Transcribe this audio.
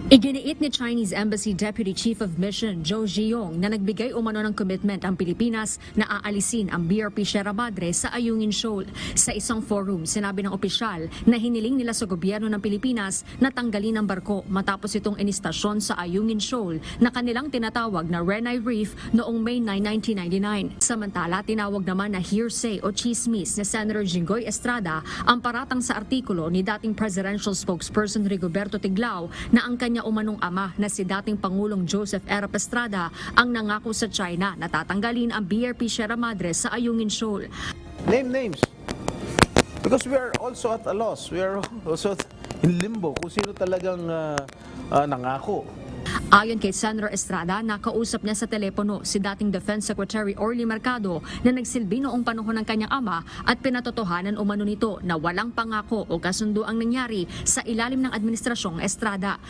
Iginiit ni Chinese Embassy Deputy Chief of Mission Zhou Zhiyong na nagbigay umano ng commitment ang Pilipinas na aalisin ang BRP Sierra Madre sa Ayungin Shoal. Sa isang forum, sinabi ng opisyal na hiniling nila sa gobyerno ng Pilipinas na tanggalin ang barko matapos itong inistasyon sa Ayungin Shoal na kanilang tinatawag na Renai Reef noong May 9, 1999. Samantala, tinawag naman na hearsay o chismis ni Senator Jinggoy Estrada ang paratang sa artikulo ni dating presidential spokesperson Rigoberto Tiglao na ang kanya umanong ama na si dating Pangulong Joseph Erap Estrada ang nangako sa China na tatanggalin ang BRP Sierra Madre sa Ayungin Shoal. Name names. Because we are also at a loss. We are also in limbo kung sino talagang nangako. Ayon kay Senator Estrada, nakausap niya sa telepono si dating Defense Secretary Orly Mercado na nagsilbi noong panahon ng kanyang ama at pinatotohanan umano nito na walang pangako o kasundo ang nangyari sa ilalim ng administrasyong Estrada.